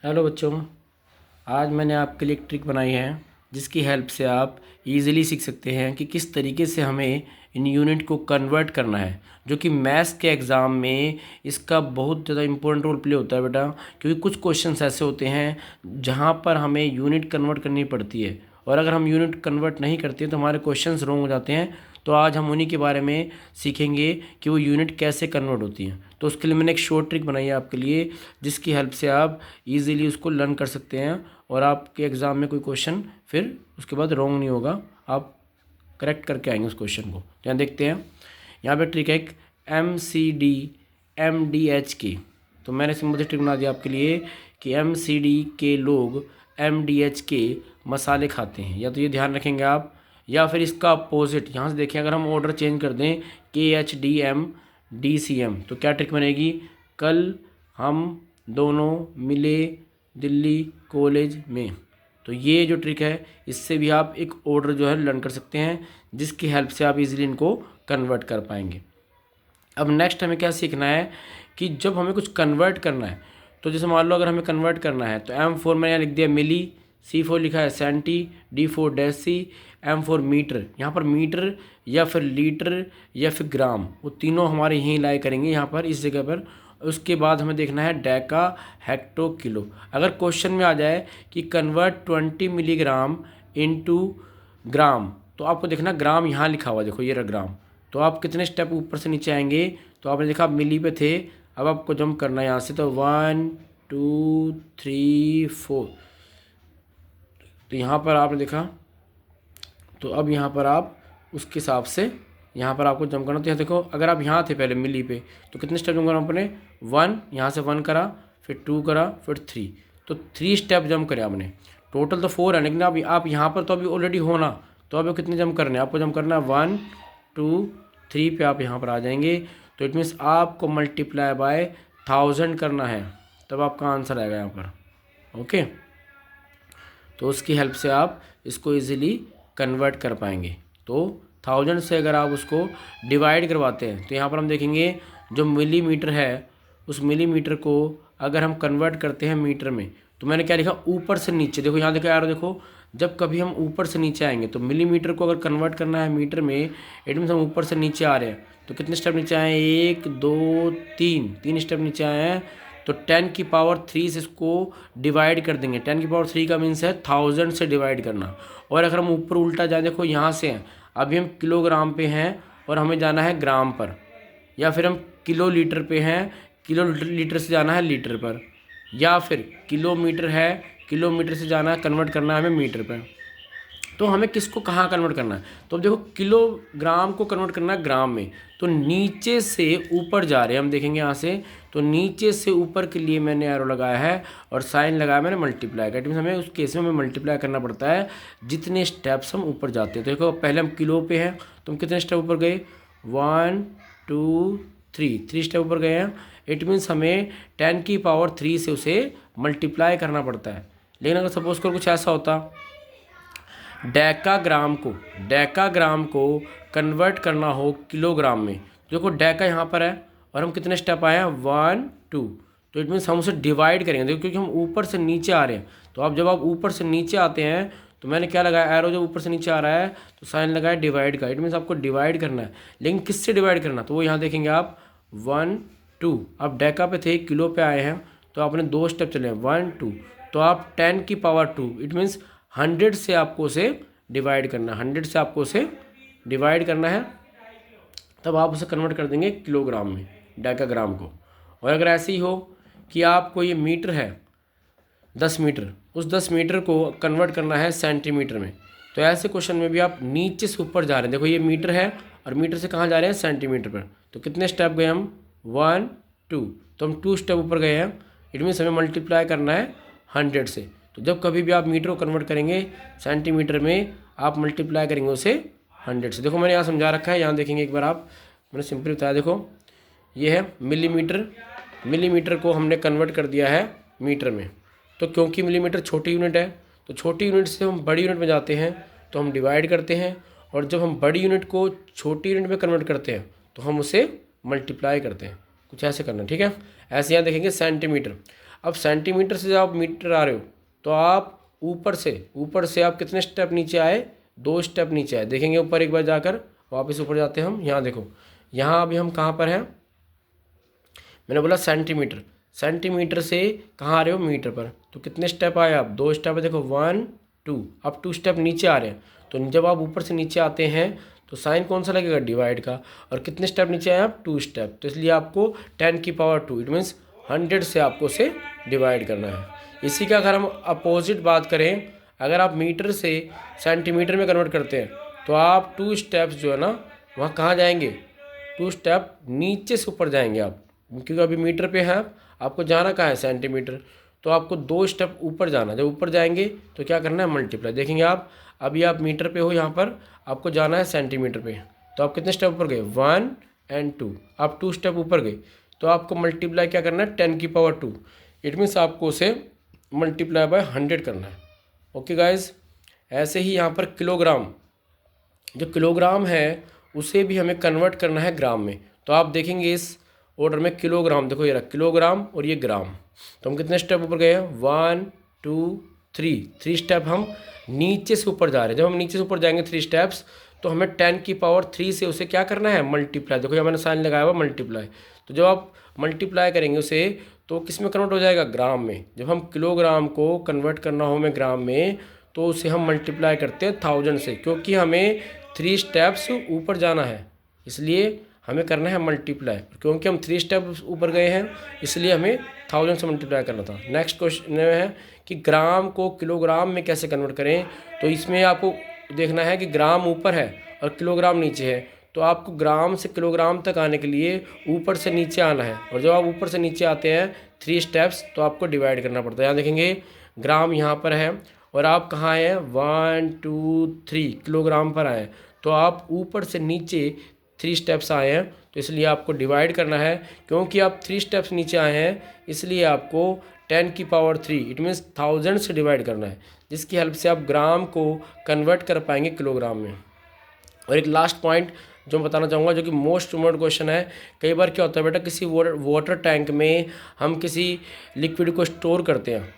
Hello बच्चों, आज मैंने आपके लिए एक ट्रिक बनाई है जिसकी हेल्प से आप इजीली सीख सकते हैं कि किस तरीके से हमें इन यूनिट को कन्वर्ट करना है, जो कि मैथ्स के एग्ज़ाम में इसका बहुत ज़्यादा इंपॉर्टेंट रोल प्ले होता है बेटा। क्योंकि कुछ क्वेश्चंस ऐसे होते हैं जहाँ पर हमें यूनिट कन्वर्ट करनी पड़ती है, और अगर हम यूनिट कन्वर्ट नहीं करते तो हमारे क्वेश्चंस रॉन्ग हो जाते हैं। तो आज हम उन्हीं के बारे में सीखेंगे कि वो यूनिट कैसे कन्वर्ट होती हैं। तो उसके लिए मैंने एक शॉर्ट ट्रिक बनाई है आपके लिए, जिसकी हेल्प से आप इजीली उसको लर्न कर सकते हैं और आपके एग्ज़ाम में कोई क्वेश्चन फिर उसके बाद रॉन्ग नहीं होगा, आप करेक्ट करके आएंगे उस क्वेश्चन को। तो यहाँ देखते हैं, यहाँ पे ट्रिक है एक MCD MDH की। तो मैंने सिंपल से ट्रिक बना दिया आपके लिए कि MCD के लोग MDH के मसाले खाते हैं, या तो ये ध्यान रखेंगे आप, या फिर इसका अपोजिट यहाँ से देखें, अगर हम ऑर्डर चेंज कर दें KHDM DCM तो क्या ट्रिक बनेगी। कल हम दोनों मिले दिल्ली कॉलेज में। तो ये जो ट्रिक है इससे भी आप एक ऑर्डर जो है लर्न कर सकते हैं, जिसकी हेल्प से आप इजीली इनको कन्वर्ट कर पाएंगे। अब नेक्स्ट हमें क्या सीखना है कि जब हमें कुछ कन्वर्ट करना है, तो जैसे मान लो अगर हमें कन्वर्ट करना है तो M4 मैंने यहाँ लिख दिया मिली, C4 लिखा है senti, D4 deci, M4 metre. यहाँ पर मीटर या फिर लीटर या फिर ग्राम, वो तीनों हमारे यहीं लाए करेंगे यहाँ पर इस जगह पर। उसके बाद हमें देखना है डेका हेक्टो किलो। अगर क्वेश्चन में आ जाए कि कन्वर्ट 20 मिलीग्राम इनटू ग्राम, तो आपको देखना ग्राम यहाँ लिखा हुआ, देखो ये रहा ग्राम। तो आप कितने स्टेप ऊपर से नीचे आएंगे, तो आपने देखा आप मिली पे थे, अब आपको जंप करना है यहाँ से। तो 1 2 3 4, तो यहाँ पर आपने देखा, तो अब यहाँ पर आप उसके हिसाब से यहाँ पर आपको जंप करना। तो यहाँ देखो, अगर आप यहाँ थे पहले मिली पे, तो कितने स्टेप जंप करना आपने, 1, यहाँ से 1 करा, फिर 2 करा, फिर 3, तो 3 स्टेप जंप करे आपने। टोटल तो 4 है, लेकिन आप यहाँ पर तो अभी ऑलरेडी हो ना, तो अब कितने जंप करने हैं आपको, जंप करना है 1 2 3 पे आप यहाँ पर आ जाएंगे। तो इट मीन्स आपको मल्टीप्लाई बाय 1000 करना है, तब आपका आंसर आएगा यहाँ पर। ओके, तो उसकी हेल्प से आप इसको इजीली कन्वर्ट कर पाएंगे। तो 1000 से अगर आप उसको डिवाइड करवाते हैं, तो यहाँ पर हम देखेंगे जो मिलीमीटर है, उस मिलीमीटर को अगर हम कन्वर्ट करते हैं मीटर में, तो मैंने क्या लिखा, ऊपर से नीचे। देखो यहाँ देखो यार, देखो जब कभी हम ऊपर से नीचे आएंगे, तो मिलीमीटर को अगर कन्वर्ट करना है मीटर में, इट मीन्स हम ऊपर से नीचे आ रहे हैं। तो कितने स्टेप नीचे आए, 1 2 3 स्टेप नीचे आए हैं। तो 10 की पावर 3 से इसको डिवाइड कर देंगे। 10 की पावर 3 का मीन्स है 1000 से डिवाइड करना। और अगर हम ऊपर उल्टा जाए, देखो यहाँ से हैं, अभी हम किलोग्राम पे हैं और हमें जाना है ग्राम पर, या फिर हम किलो लीटर पे हैं, किलो लीटर से जाना है लीटर पर, या फिर किलोमीटर है, किलोमीटर से जाना है, कन्वर्ट करना है हमें मीटर पर। तो हमें किसको कहाँ कन्वर्ट करना है, तो अब देखो किलोग्राम को कन्वर्ट करना है ग्राम में। तो नीचे से ऊपर जा रहे हैं हम, देखेंगे यहाँ से, तो नीचे से ऊपर के लिए मैंने एरो लगाया है और साइन लगाया मैंने मल्टीप्लाई का। इट मीन्स हमें उस केस में हमें मल्टीप्लाई करना पड़ता है जितने स्टेप्स हम ऊपर जाते हैं। तो देखो पहले हम किलो पे हैं, तो हम कितने स्टेप ऊपर गए, 1 2 3 स्टेप ऊपर गए हैं। इट मीन्स हमें 10 की पावर 3 से उसे मल्टीप्लाई करना पड़ता है। लेकिन अगर सपोज कर कुछ ऐसा होता, डेकाग्राम को कन्वर्ट करना हो किलोग्राम में, तो देखो डेका यहाँ पर है और हम कितने स्टेप आए हैं, 1 2, तो इट मीन्स हम उसे डिवाइड करेंगे। देखो क्योंकि हम ऊपर से नीचे आ रहे हैं, तो अब जब आप ऊपर से नीचे आते हैं, तो मैंने क्या लगाया, एरो जब ऊपर से नीचे आ रहा है तो साइन लगाया डिवाइड का। इट मीन्स आपको डिवाइड करना है, लेकिन किससे डिवाइड करना, तो वो यहाँ देखेंगे आप 1 2, आप डेका पे थे, किलो पे आए हैं, तो आपने 2 स्टेप चले 1 2, तो आप 10 की पावर 2, इट मीन्स 100 से आपको उसे डिवाइड करना है, 100 से आपको उसे डिवाइड करना है, तब आप उसे कन्वर्ट कर देंगे किलोग्राम में, डेकाग्राम को। और अगर ऐसे ही हो कि आपको ये मीटर है 10 मीटर, उस 10 मीटर को कन्वर्ट करना है सेंटीमीटर में, तो ऐसे क्वेश्चन में भी आप नीचे से ऊपर जा रहे हैं। देखो ये मीटर है और मीटर से कहाँ जा रहे हैं, सेंटीमीटर पर। तो कितने स्टेप गए हम, 1 2, तो हम 2 स्टेप ऊपर गए हैं। इट मीन्स हमें मल्टीप्लाई करना है 100 से। तो जब कभी भी आप मीटर को कन्वर्ट करेंगे सेंटीमीटर में, आप मल्टीप्लाई करेंगे उसे 100 से। देखो मैंने यहाँ समझा रखा है, यहाँ देखेंगे एक बार आप, मैंने सिंपली बताया। देखो ये है मिलीमीटर, मिलीमीटर को हमने कन्वर्ट कर दिया है मीटर में। तो क्योंकि मिलीमीटर छोटी यूनिट है, तो छोटी यूनिट से हम बड़ी यूनिट में जाते हैं तो हम डिवाइड करते हैं, और जब हम बड़ी यूनिट को छोटी यूनिट में कन्वर्ट करते हैं तो हम उसे मल्टीप्लाई करते हैं। कुछ ऐसे करना, ठीक है। ऐसे यहाँ देखेंगे सेंटीमीटर, अब सेंटीमीटर से जब आप मीटर आ रहे हो तो आप ऊपर से आप कितने स्टेप नीचे आए, 2 स्टेप नीचे आए। देखेंगे ऊपर एक बार जाकर, वापस ऊपर जाते हैं हम। यहाँ देखो, यहाँ अभी हम कहाँ पर हैं, मैंने बोला सेंटीमीटर से कहाँ आ रहे हो, मीटर पर। तो कितने स्टेप आए आप, 2 स्टेप है। देखो 1 2, अब 2 स्टेप नीचे आ रहे हैं। तो जब आप ऊपर से नीचे आते हैं तो साइन कौन सा लगेगा, डिवाइड का। और कितने स्टेप नीचे आए आप, 2 स्टेप। तो इसलिए आपको 10⁻², इट मीन्स 100 से आपको उसे डिवाइड करना है। इसी का अगर हम अपोजिट बात करें, अगर आप मीटर से सेंटीमीटर में कन्वर्ट करते हैं तो आप 2 स्टेप्स जो है ना, वहाँ कहाँ जाएंगे, 2 स्टेप नीचे से ऊपर जाएंगे आप, क्योंकि अभी मीटर पे हैं आपको जाना कहाँ है, सेंटीमीटर। तो आपको 2 स्टेप ऊपर जाना। जब ऊपर जाएंगे तो क्या करना है, मल्टीप्लाई। देखेंगे आप, अभी आप मीटर पे हो, यहाँ पर आपको जाना है सेंटीमीटर पे। तो आप कितने स्टेप ऊपर गए, 1 और 2, आप 2 स्टेप ऊपर गए। तो आपको मल्टीप्लाई क्या करना है, 10⁻², इट मीन्स आपको उसे मल्टीप्लाई बाय 100 करना है। ओके गाइज, ऐसे ही यहाँ पर किलोग्राम, जो किलोग्राम है उसे भी हमें कन्वर्ट करना है ग्राम में। तो आप देखेंगे इस ऑर्डर में किलोग्राम, देखो ये रहा किलोग्राम और ये ग्राम। तो हम कितने स्टेप ऊपर गए हैं, 1 2 3 स्टेप हम नीचे से ऊपर जा रहे हैं। जब हम नीचे से ऊपर जाएंगे 3 स्टेप्स, तो हमें 10⁻³ से उसे क्या करना है, मल्टीप्लाई। देखो यहाँ मैंने साइन लगाया हुआ मल्टीप्लाई। तो जब आप मल्टीप्लाई करेंगे उसे तो किस में कन्वर्ट हो जाएगा, ग्राम में। जब हम किलोग्राम को कन्वर्ट करना हो हमें ग्राम में, तो उसे हम मल्टीप्लाई करते हैं 1000 से, क्योंकि हमें 3 स्टेप्स ऊपर जाना है, इसलिए हमें करना है मल्टीप्लाई। क्योंकि हम 3 स्टेप ऊपर गए हैं इसलिए हमें 1000 से मल्टीप्लाई करना था। नेक्स्ट क्वेश्चन है कि ग्राम को किलोग्राम में कैसे कन्वर्ट करें। तो इसमें आपको देखना है कि ग्राम ऊपर है और किलोग्राम नीचे है। तो आपको ग्राम से किलोग्राम तक आने के लिए ऊपर से नीचे आना है। और जब आप ऊपर से नीचे आते हैं 3 स्टेप्स, तो आपको डिवाइड करना पड़ता है। यहाँ देखेंगे ग्राम यहाँ पर है और आप कहाँ हैं, 1 2 3 किलोग्राम पर आए। तो आप ऊपर से नीचे 3 स्टेप्स आए हैं, तो इसलिए आपको डिवाइड करना है। क्योंकि आप 3 स्टेप्स नीचे आए हैं इसलिए आपको 10⁻³ इट मीन्स 1000 से डिवाइड करना है, जिसकी हेल्प से आप ग्राम को कन्वर्ट कर पाएंगे किलोग्राम में। और एक लास्ट पॉइंट जो मैं बताना चाहूँगा, जो कि मोस्ट इम्पोर्टेंट क्वेश्चन है। कई बार क्या होता है बेटा, किसी वाटर टैंक में हम किसी लिक्विड को स्टोर करते हैं,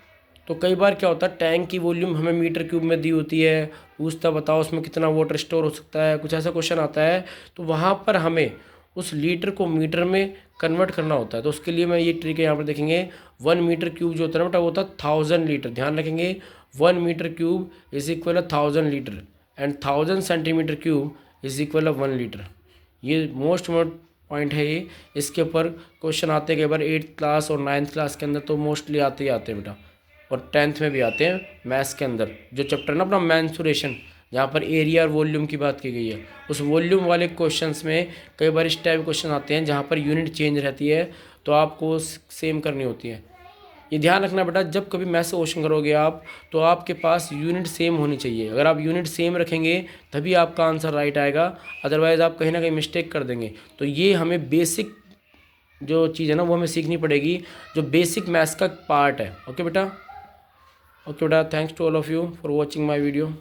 तो कई बार क्या होता है, टैंक की वॉल्यूम हमें मीटर क्यूब में दी होती है, पूछता बताओ उसमें कितना वाटर स्टोर हो सकता है, कुछ ऐसा क्वेश्चन आता है। तो वहाँ पर हमें उस लीटर को मीटर में कन्वर्ट करना होता है। तो उसके लिए मैं ये ट्रिक है, यहाँ पर देखेंगे 1 मीटर क्यूब जो होता है ना बेटा, वो होता है 1000 लीटर। ध्यान रखेंगे 1 metre cube is equal 1000 litre and 1000 centimetre cube is equal 1 litre. ये मोस्ट इम्पोर्टेंट पॉइंट है ये। इसके ऊपर क्वेश्चन आते हैं कई बार 8th क्लास और 9th क्लास के अंदर, तो मोस्टली आते ही आते हैं बेटा, और 10th में भी आते हैं मैथ्स के अंदर। जो चैप्टर ना अपना मेंसुरेशन, जहाँ पर एरिया और वॉल्यूम की बात की गई है, उस वॉल्यूम वाले क्वेश्चंस में कई बार इस टाइप क्वेश्चन आते हैं जहाँ पर यूनिट चेंज रहती है, तो आपको सेम करनी होती है। ये ध्यान रखना बेटा, जब कभी मैथ्स से क्वेश्चन करोगे आप, तो आपके पास यूनिट सेम होनी चाहिए। अगर आप यूनिट सेम रखेंगे तभी आपका आंसर राइट आएगा, अदरवाइज़ आप कहीं ना कहीं मिस्टेक कर देंगे। तो ये हमें बेसिक जो चीज़ है ना, वो हमें सीखनी पड़ेगी, जो बेसिक मैथ्स का पार्ट है। ओके बेटा, thanks to all of you for watching my video.